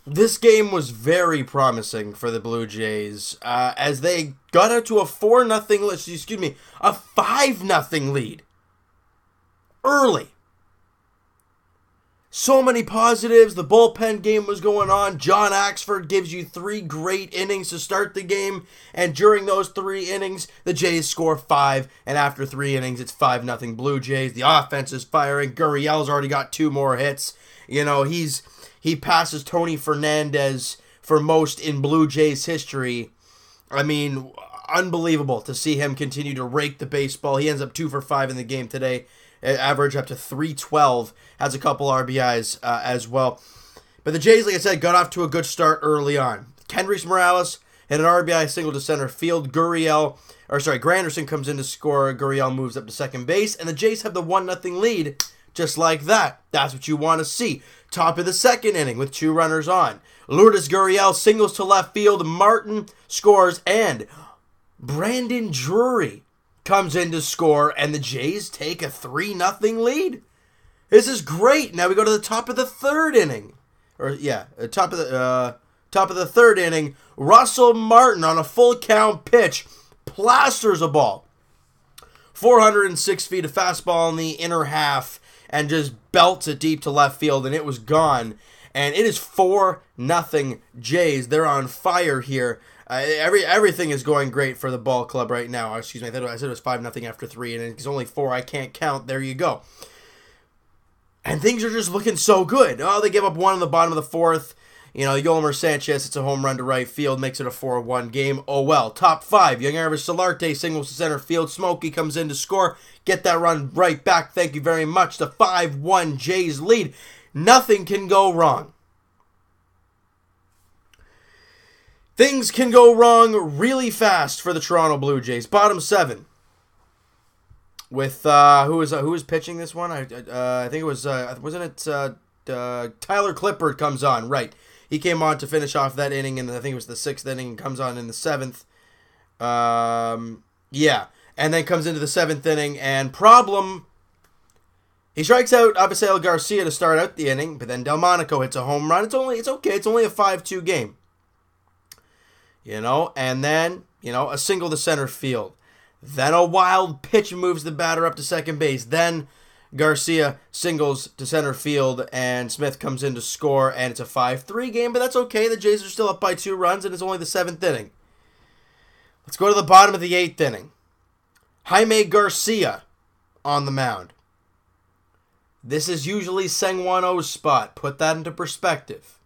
This game was very promising for the Blue Jays as they got out to a 4-0, a 5-0 lead early. So many positives. The bullpen game was going on. John Axford gives you 3 great innings to start the game. And during those 3 innings, the Jays score 5. And after 3 innings, it's 5-0 Blue Jays. The offense is firing. Gurriel's already got 2 more hits. You know, he passes Tony Fernandez for most in Blue Jays history. I mean, unbelievable to see him continue to rake the baseball. He ends up 2 for 5 in the game today. Average up to 312, has a couple RBIs as well. But the Jays, like I said, got off to a good start early on. Kendrys Morales hit an RBI single to center field. Granderson comes in to score. Gurriel moves up to second base, and the Jays have the 1-0 lead just like that. That's what you want to see. Top of the second inning with 2 runners on. Lourdes Gurriel singles to left field. Martin scores, and Brandon Drury comes in to score, and the Jays take a 3-0 lead. This is great. Now we go to the top of the third inning. Top of the third inning. Russell Martin on a full count pitch plasters a ball 406 feet, a fastball in the inner half, and just belts it deep to left field, and it was gone. And it is 4-0 Jays. They're on fire here. Everything is going great for the ball club right now. Excuse me, I said it was 5-0 after 3, and it's only 4. I can't count. There you go. And things are just looking so good. Oh, they give up 1 in the bottom of the 4th. You know, Yolmer Sanchez, it's a home run to right field, makes it a 4-1 game. Oh well. Top 5, Young Ervis Solarte singles to center field. Smokey comes in to score. Get that run right back. Thank you very much. The 5-1 Jays lead. Nothing can go wrong. Things can go wrong really fast for the Toronto Blue Jays. Bottom 7. With who was pitching this one? I think it was wasn't it Tyler Clippard comes on, right? He came on to finish off that inning, and I think it was the 6th inning, and comes on in the 7th. And then comes into the 7th inning, and problem. He strikes out Avisail Garcia to start out the inning, but then Delmonico hits a home run. It's okay. It's only a 5-2 game. You know, and then, a single to center field. Then a wild pitch moves the batter up to second base. Then Garcia singles to center field, and Smith comes in to score, and it's a 5-3 game, but that's okay. The Jays are still up by 2 runs, and it's only the 7th inning. Let's go to the bottom of the 8th inning. Jaime Garcia on the mound. This is usually Sengwano's spot. Put that into perspective.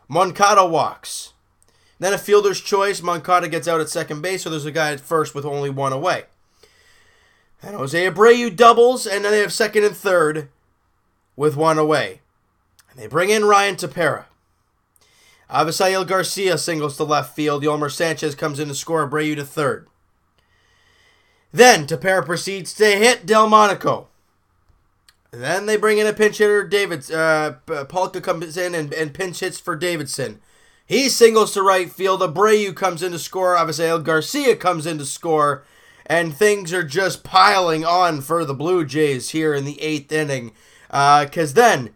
Moncada walks. Then a fielder's choice. Moncada gets out at second base, so there's a guy at first with only 1 away. And Jose Abreu doubles, and then they have second and third with 1 away. And they bring in Ryan Tepera. Avisail Garcia singles to left field. Yolmer Sanchez comes in to score. Abreu to third. Then Tepera proceeds to hit Delmonico. Then they bring in a pinch hitter. Polka comes in and pinch hits for Davidson. He singles to right field. Abreu comes in to score. Avisail Garcia comes in to score. And things are just piling on for the Blue Jays here in the 8th inning. Because then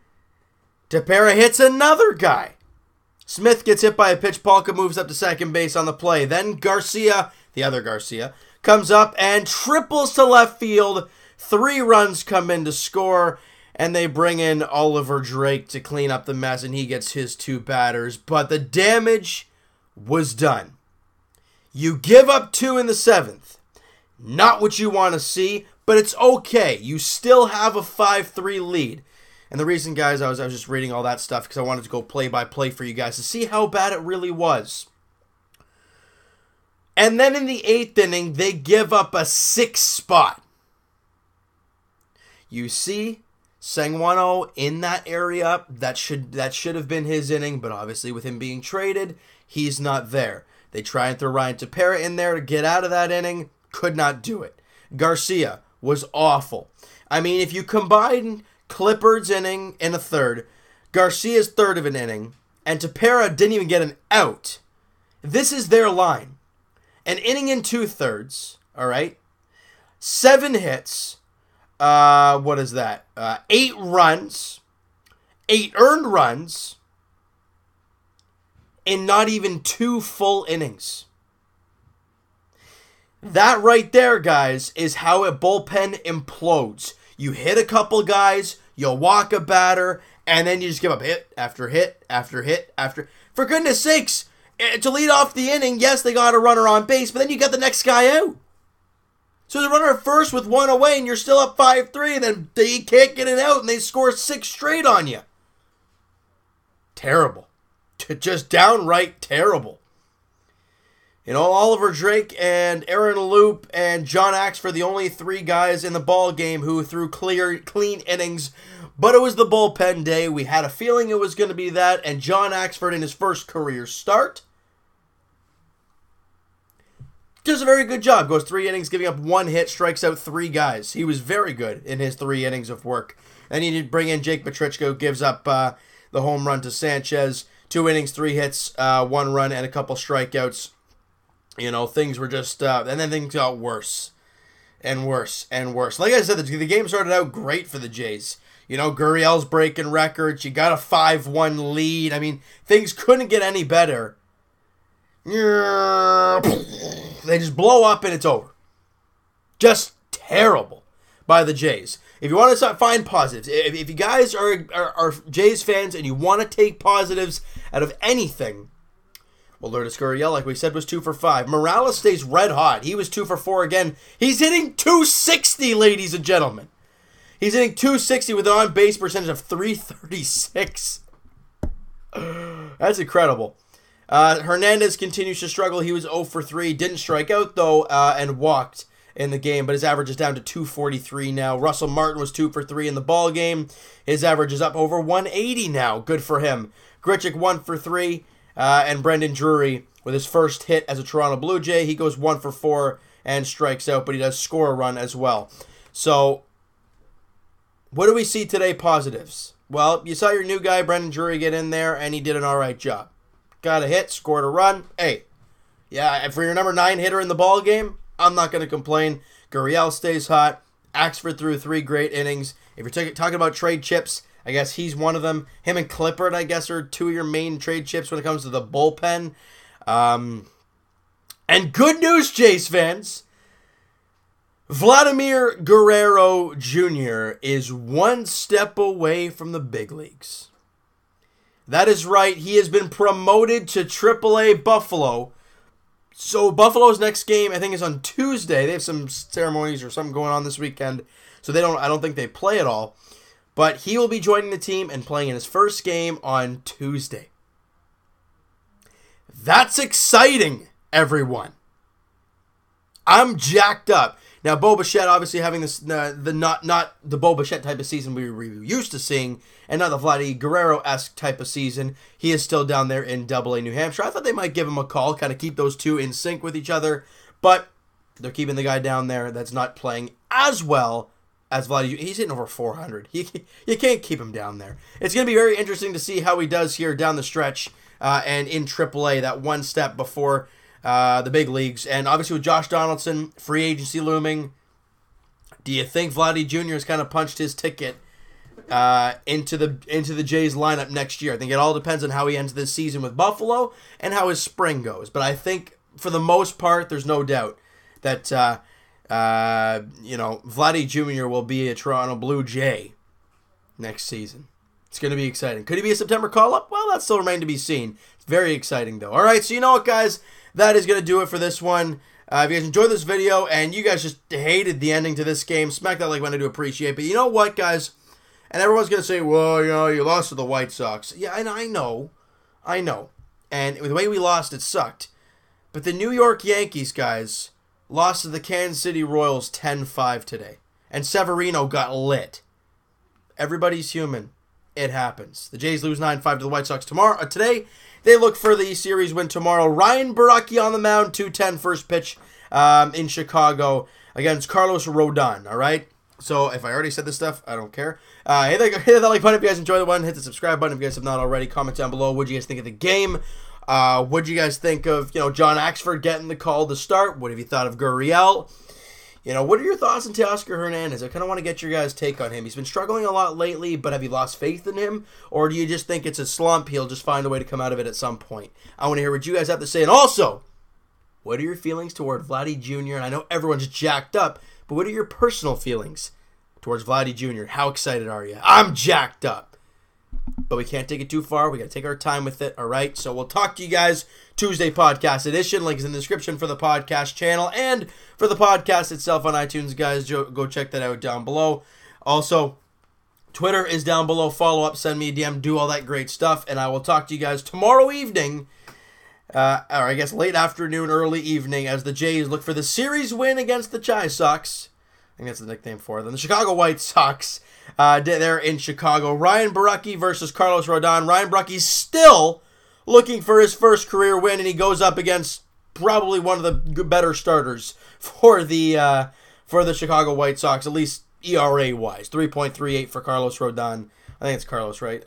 Tepera hits another guy. Smith gets hit by a pitch. Polka moves up to second base on the play. Then Garcia, the other Garcia, comes up and triples to left field. 3 runs come in to score. And they bring in Oliver Drake to clean up the mess, and he gets his 2 batters. But the damage was done. You give up 2 in the 7th. Not what you want to see, but it's okay. You still have a 5-3 lead. And the reason, guys, I was just reading all that stuff because I wanted to go play-by-play for you guys to see how bad it really was. And then in the 8th inning, they give up a 6th spot. You see Sengwano in that area, that should have been his inning, but obviously with him being traded, he's not there. They try and throw Ryan Tepera in there to get out of that inning, could not do it. Garcia was awful. I mean, if you combine Clippard's inning in a third, Garcia's third of an inning, and Tepera didn't even get an out, this is their line. An inning and 2/3, all right? 7 hits. What is that? 8 runs, 8 earned runs, in not even 2 full innings. That right there, guys, is how a bullpen implodes. You hit a couple guys, you walk a batter, and then you just give up hit after hit after hit after. For goodness sakes, to lead off the inning, yes, they got a runner on base, but then you got the next guy out. So the runner at first with 1 away, and you're still up 5-3, and then they can't get it out, and they score 6 straight on you. Terrible. Just downright terrible. You know, Oliver Drake and Aaron Loop and John Axford, the only 3 guys in the ball game who threw clean innings. But it was the bullpen day. We had a feeling it was going to be that. And John Axford, in his first career start, does a very good job. Goes 3 innings, giving up 1 hit, strikes out 3 guys. He was very good in his 3 innings of work. Then he did bring in Jake Petrichko, gives up the home run to Sanchez. 2 innings, 3 hits, 1 run, and a couple strikeouts. You know, things were just, and then things got worse and worse and worse. Like I said, the game started out great for the Jays. You know, Gurriel's breaking records. You got a 5-1 lead. I mean, things couldn't get any better. They just blow up and it's over. Just terrible by the Jays. If you want to find positives, if you guys are Jays fans and you want to take positives out of anything, well, Lourdes Gurriel, like we said, was 2 for 5. Morales stays red hot. He was 2 for 4 again. He's hitting .260, ladies and gentlemen. He's hitting .260 with an on-base percentage of .336. That's incredible. Hernandez continues to struggle. He was 0 for 3. Didn't strike out, though, and walked in the game, but his average is down to .243 now. Russell Martin was 2 for 3 in the ball game. His average is up over 180 now. Good for him. Grichuk 1 for 3. And Brendan Drury, with his first hit as a Toronto Blue Jay, he goes 1 for 4 and strikes out, but he does score a run as well. So, what do we see today, positives? Well, you saw your new guy, Brendan Drury, get in there, and he did an all right job. Got a hit, scored a run. Hey, yeah, for your number 9 hitter in the ball game, I'm not going to complain. Gurriel stays hot. Axford threw 3 great innings. If you're talking about trade chips, I guess he's one of them. Him and Clippard, I guess, are 2 of your main trade chips when it comes to the bullpen. And good news, Jays fans. Vladimir Guerrero Jr. is 1 step away from the big leagues. That is right. He has been promoted to AAA Buffalo. So Buffalo's next game, I think, is on Tuesday. They have some ceremonies or something going on this weekend. So I don't think they play at all. But he will be joining the team and playing in his first game on Tuesday. That's exciting, everyone. I'm jacked up. Now, Bo Bichette obviously having this not the Bo Bichette type of season we were used to seeing, and not the Vladdy Guerrero-esque type of season. He is still down there in AA New Hampshire. I thought they might give him a call, kind of keep those two in sync with each other, but they're keeping the guy down there that's not playing as well as Vladdy. He's hitting over 400. You can't keep him down there. It's going to be very interesting to see how he does here down the stretch and in AAA, that 1 step before the big leagues. And obviously with Josh Donaldson, free agency looming, do you think Vladdy Jr. has kind of punched his ticket into the Jays lineup next year? I think it all depends on how he ends this season with Buffalo and how his spring goes. But I think for the most part, there's no doubt that Vladdy Jr. will be a Toronto Blue Jay next season. It's going to be exciting. Could he be a September call-up? Well, that still remains to be seen. It's very exciting, though. All right, so you know what, guys? That is going to do it for this one. If you guys enjoyed this video and you guys just hated the ending to this game, smack that like button, I do appreciate. But you know what, guys? And everyone's going to say, well, you lost to the White Sox. Yeah, and I know. And the way we lost, it sucked. But the New York Yankees, guys, lost to the Kansas City Royals 10-5 today. And Severino got lit. Everybody's human. It happens. The Jays lose 9-5 to the White Sox today. They look for the series win tomorrow. Ryan Borucki on the mound, 2:10 first pitch in Chicago against Carlos Rodon, all right? So if I already said this stuff, I don't care. Hit that like button if you guys enjoyed the one. Hit the subscribe button if you guys have not already. Comment down below what you guys think of the game. What do you guys think of John Axford getting the call to start? What have you thought of Gurriel? What are your thoughts on Teoscar Hernandez? I kind of want to get your guys' take on him. He's been struggling a lot lately, but have you lost faith in him? Or do you just think it's a slump? He'll just find a way to come out of it at some point. I want to hear what you guys have to say. And also, what are your feelings toward Vladdy Jr.? And I know everyone's jacked up, but what are your personal feelings towards Vladdy Jr.? How excited are you? I'm jacked up. But we can't take it too far. We got to take our time with it, all right? So we'll talk to you guys Tuesday podcast edition. Link is in the description for the podcast channel and for the podcast itself on iTunes, guys. Go check that out down below. Also, Twitter is down below. Follow up, send me a DM, do all that great stuff. And I will talk to you guys tomorrow evening, or I guess late afternoon, early evening, as the Jays look for the series win against the Chi Sox. I think that's the nickname for them. The Chicago White Sox. They're in Chicago. Ryan Borucki versus Carlos Rodon. Ryan Borucki's still looking for his first career win, and he goes up against probably one of the better starters for the Chicago White Sox, at least ERA-wise. 3.38 for Carlos Rodon. I think it's Carlos, right?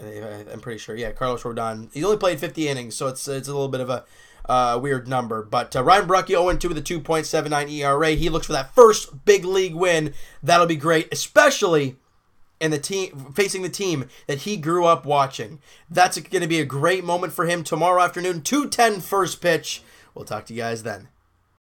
I'm pretty sure. Yeah, Carlos Rodon. He's only played 50 innings, so it's a little bit of a weird number. But Ryan Borucki 0-2 with a 2.79 ERA. He looks for that first big league win. That'll be great, especially in the team facing the team that he grew up watching. That's going to be a great moment for him tomorrow afternoon. 2:10 first pitch. We'll talk to you guys then.